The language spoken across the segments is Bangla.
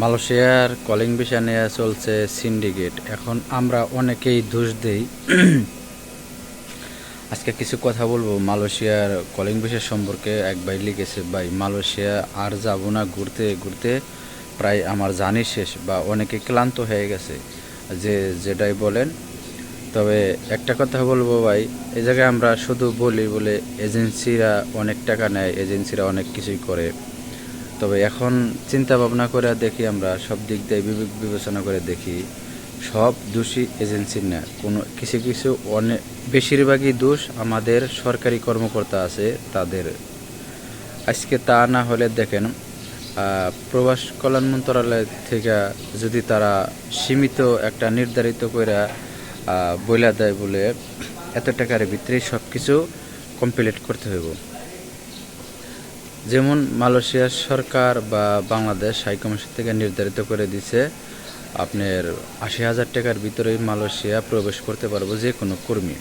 মালয়েশিয়ার কলিং ভিসা নিয়ে চলছে সিন্ডিকেট। এখন আমরা অনেকেই দোষ দেই। আজকে কিছু কথা বলবো মালয়েশিয়ার কলিং ভিসা সম্পর্কে। এক ভাই লিখেছে, ভাই মালয়েশিয়া আর যাব না, ঘুরতে ঘুরতে প্রায় আমার জানি শেষ, বা অনেকে ক্লান্ত হয়ে গেছে, যে যেটাই বলেন। তবে একটা কথা বলবো ভাই, এই জায়গায় আমরা শুধু বলি বলে এজেন্সিরা অনেক টাকা নেয়, এজেন্সিরা অনেক কিছুই করে। তবে এখন চিন্তা ভাবনা করে দেখি, আমরা সব দিক দিয়ে বিবেক বিবেচনা করে দেখি, সব দোষী এজেন্সির না, কোনো কিছু কিছু অনেক বেশিরভাগই দোষ আমাদের সরকারি কর্মকর্তা আছে তাদের। আজকে তা না হলে দেখেন, প্রবাস কল্যাণ মন্ত্রণালয় থেকে যদি তারা সীমিত একটা নির্ধারিত করে বইলা দেয় বলে এত টাকার ভিতরে সব কিছু কমপ্লিট করতে হইব। যেমন মালয়েশিয়ার সরকার বা বাংলাদেশ হাইকমিশন থেকে নির্ধারিত করে দিছে, আপনার ৮০,০০০ টাকার ভিতরেই মালয়েশিয়া প্রবেশ করতে পারবো যে কোনো কর্মী।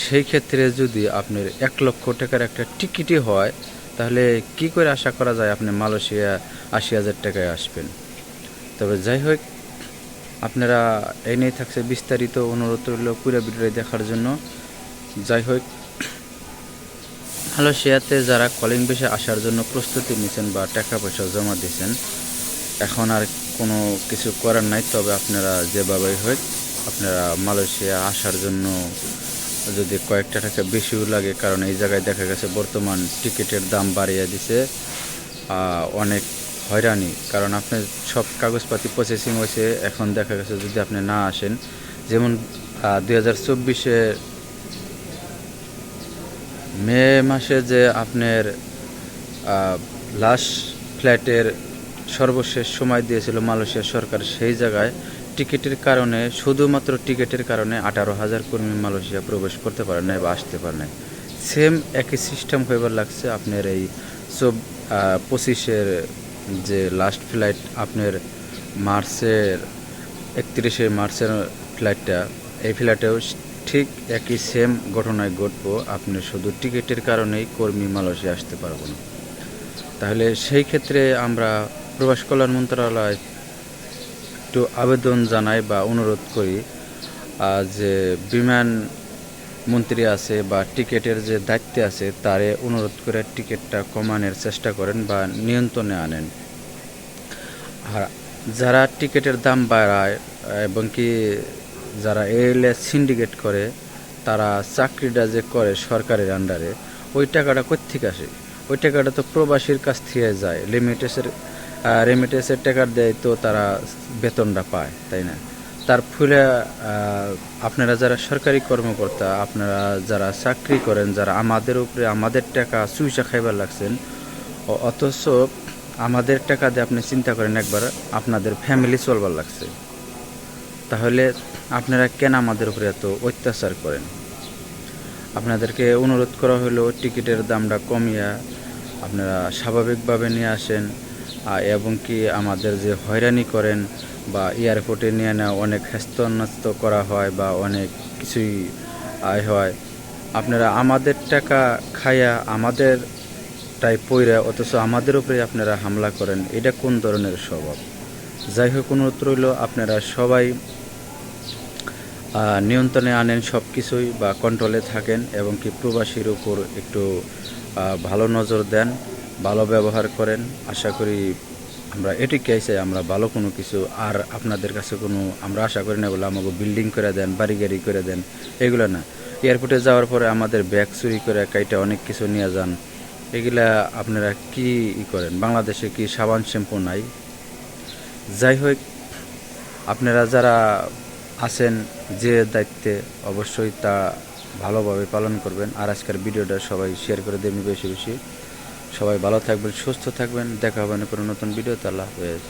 সেই ক্ষেত্রে যদি আপনার ১,০০,০০০ টাকার একটা টিকিটই হয়, তাহলে কি করে আশা করা যায় আপনি মালয়েশিয়া ৮০,০০০ টাকায় আসবেন? তবে যাই হোক, আপনারা এই নিয়ে থাকছে বিস্তারিত অনুরোধ রইল পুরো ভিডিও দেখার জন্য। যাই হোক, মালয়েশিয়াতে যারা কলিং ভিসা আসার জন্য প্রস্তুতি নিচ্ছেন বা টাকা পয়সা জমা দিয়েছেন, এখন আর কোনো কিছু করার নাই। তবে আপনারা যেভাবেই হোক, আপনারা মালয়েশিয়া আসার জন্য যদি কয়েকটা টাকা বেশিও লাগে, কারণ এই জায়গায় দেখা গেছে বর্তমান টিকিটের দাম বাড়িয়ে দিছে, অনেক হয়রানি। কারণ আপনার সব কাগজপাতি প্রসেসিং হয়েছে, এখন দেখা গেছে যদি আপনি না আসেন, যেমন 2024 মে মাসে যে আপনার লাস্ট ফ্লাইটের সর্বশেষ সময় দিয়েছিল মালয়েশিয়া সরকার, সেই জায়গায় টিকিটের কারণে, শুধুমাত্র টিকিটের কারণে 18,000 কর্মী মালয়েশিয়া প্রবেশ করতে পারে নাই বা আসতে পারে নাই। সেম একই সিস্টেম হইবার লাগছে আপনার এই 25-এর যে লাস্ট ফ্লাইট, আপনার মার্চের 31শে মার্চের ফ্লাইটটা, এই ফ্লাইটেও ঠিক একই সেম ঘটনায় ঘটবো। আপনি শুধু টিকিটের কারণেই কর্মী মালয়েশিয়া আসতে পারবো না। তাহলে সেই ক্ষেত্রে আমরা প্রবাস কল্যাণ মন্ত্রণালয় একটু আবেদন জানাই বা অনুরোধ করি, যে বিমান মন্ত্রী আছে বা টিকিটের যে দায়িত্বে আছে, তারে অনুরোধ করে টিকিটটা কমানোর চেষ্টা করেন বা নিয়ন্ত্রণে আনেন। আর যারা টিকিটের দাম বাড়ায় এবং কি যারা এয়ারলাইন্স সিন্ডিকেট করে, তারা চাকরিটা যে করে সরকারের আন্ডারে, ওই টাকাটা কোত্থেকে আসে? ওই টাকাটা তো প্রবাসীর কাছ থেকে যায়, রেমিটেন্সের টাকার দেয় তো তারা বেতনটা পায়, তাই না? তার ফলে আপনারা যারা সরকারি কর্মকর্তা, আপনারা যারা চাকরি করেন, যারা আমাদের উপরে আমাদের টাকা চুইচা খাইবার লাগছেন, অথচ আমাদের টাকা দিয়ে আপনি চিন্তা করেন একবার, আপনাদের ফ্যামিলি চলবার লাগছে, তাহলে আপনারা কেন আমাদের উপরে এত অত্যাচার করেন? আপনাদেরকে অনুরোধ করা হলো টিকিটের দামটা কমিয়ে আপনারা স্বাভাবিকভাবে নিয়ে আসেন, এবং কি আমাদের যে হয়রানি করেন বা এয়ারপোর্টে নিয়ে নেওয়া অনেক হ্যাস্ত করা হয় বা অনেক কিছুই আয় হয়, আপনারা আমাদের টাকা খাইয়া আমাদের তাই পইরা, অথচ আমাদের উপরে আপনারা হামলা করেন, এটা কোন ধরনের স্বভাব? যাই হোক, অনুরোধ রইল আপনারা সবাই নিয়ন্ত্রণে আনেন সব কিছুই, বা কন্ট্রোলে থাকেন, এবং কি প্রবাসীর উপর একটু ভালো নজর দেন, ভালো ব্যবহার করেন। আশা করি আমরা এটিকে চাই, আমরা ভালো কোনো কিছু আর আপনাদের কাছে কোনো আমরা আশা করি না বলে আমাকে বিল্ডিং করে দেন, বাড়ি গাড়ি করে দেন, এগুলো না। এয়ারপোর্টে যাওয়ার পরে আমাদের ব্যাগ চুরি করে কাইটা অনেক কিছু নিয়ে যান, এগুলা আপনারা কি করেন? বাংলাদেশে কি সাবান শ্যাম্পু নাই? যাই হোক, আপনারা যারা আছেন যে দায়িত্বে, অবশ্যই তা ভালোভাবে পালন করবেন। আর আজকের ভিডিওটা সবাই শেয়ার করে দেবেন বেশি বেশি। সবাই ভালো থাকবেন, সুস্থ থাকবেন, দেখা হবে না কোনো নতুন ভিডিওতে। আল্লাহ হাফেজ।